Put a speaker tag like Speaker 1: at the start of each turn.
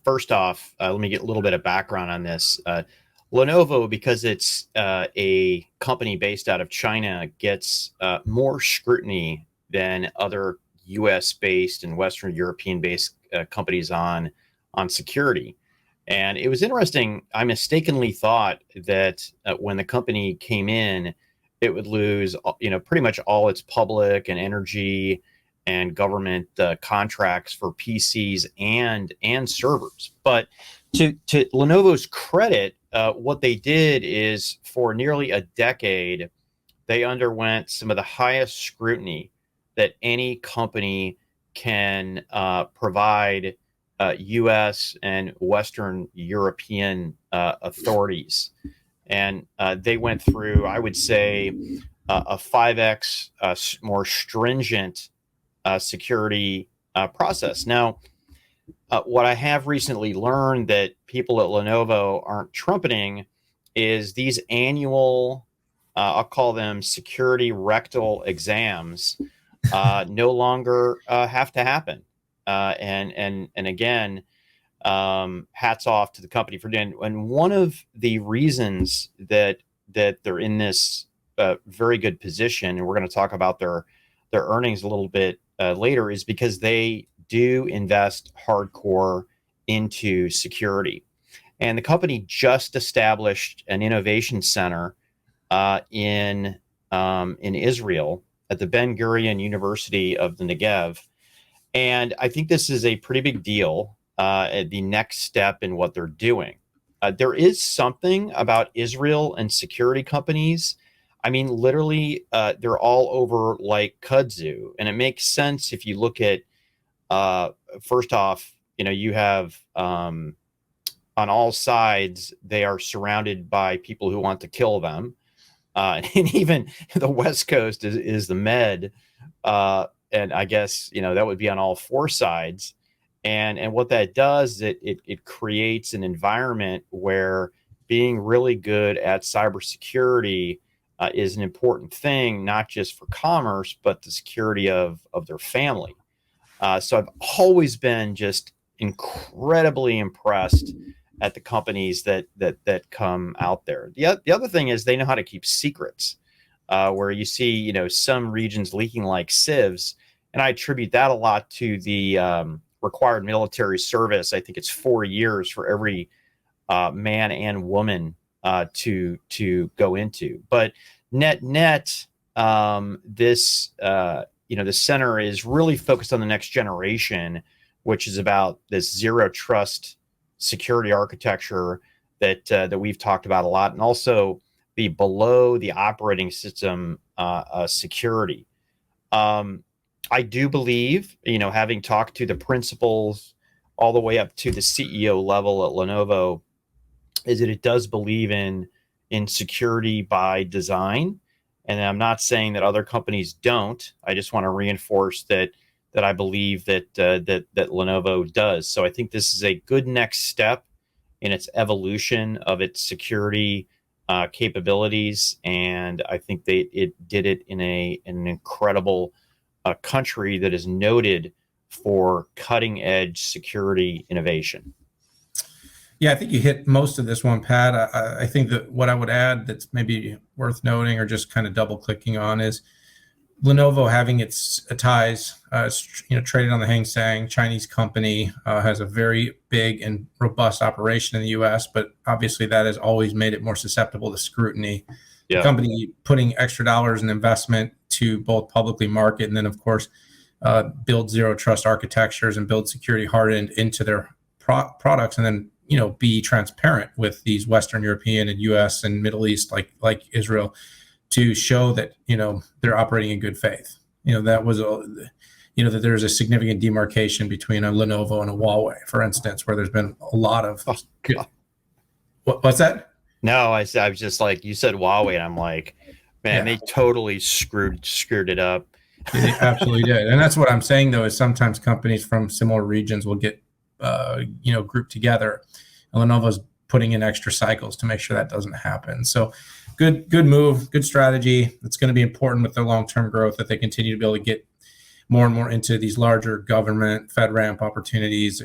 Speaker 1: first off, let me get a little bit of background on this. Lenovo, because it's a company based out of China, gets more scrutiny than other U.S. based and Western European based companies on security. And it was interesting. I mistakenly thought that when the company came in, it would lose, pretty much all its public and energy and government contracts for PCs and servers. But to Lenovo's credit, what they did is for nearly a decade, they underwent some of the highest scrutiny that any company can provide U.S. and Western European authorities. And they went through, I would say, a 5x more stringent security process. Now, what I have recently learned that people at Lenovo aren't trumpeting is these annual, I'll call them security rectal exams, no longer have to happen. And again, hats off to the company for doing. And one of the reasons that they're in this very good position, and we're going to talk about their earnings a little bit later, is because they do invest hardcore into security. And the company just established an innovation center in Israel at the Ben Gurion University of the Negev. And I think this is a pretty big deal, the next step in what they're doing. There is something about Israel and security companies. I mean, literally, they're all over like kudzu. And it makes sense if you look at, first off, you have on all sides, they are surrounded by people who want to kill them. And even the West Coast is the Med. And I guess, that would be on all four sides. And what that does, it creates an environment where being really good at cybersecurity is an important thing, not just for commerce, but the security of their family. So I've always been just incredibly impressed at the companies that come out there. The other thing is they know how to keep secrets, where you see, some regions leaking like sieves. And I attribute that a lot to the required military service. I think it's 4 years for every man and woman to go into. But net, this the center is really focused on the next generation, which is about this zero trust security architecture that we've talked about a lot, and also the below the operating system security. I do believe, having talked to the principals all the way up to the CEO level at Lenovo, is that it does believe in security by design. And I'm not saying that other companies don't. I just want to reinforce that I believe that Lenovo does. So I think this is a good next step in its evolution of its security capabilities, and I think it did it in an incredible country that is noted for cutting edge security innovation.
Speaker 2: Yeah, I think you hit most of this one, Pat. I think that what I would add that's maybe worth noting or just kind of double clicking on is Lenovo having its ties, traded on the Hang Seng, Chinese company, has a very big and robust operation in the U.S., but obviously that has always made it more susceptible to scrutiny. Yeah. The company putting extra dollars in investment to both publicly market and then, of course, build zero trust architectures and build security hardened into their products, and then be transparent with these Western European and U.S. and Middle East, like Israel, to show that they're operating in good faith. That was that there's a significant demarcation between a Lenovo and a Huawei, for instance, where there's been a lot of. What's that?
Speaker 1: No, I was just like, you said Huawei, and I'm like, man, They totally screwed it up.
Speaker 2: They absolutely did, and that's what I'm saying though is sometimes companies from similar regions will get grouped together, and Lenovo's putting in extra cycles to make sure that doesn't happen. So good move, good strategy. It's going to be important with their long-term growth that they continue to be able to get more and more into these larger government FedRAMP opportunities,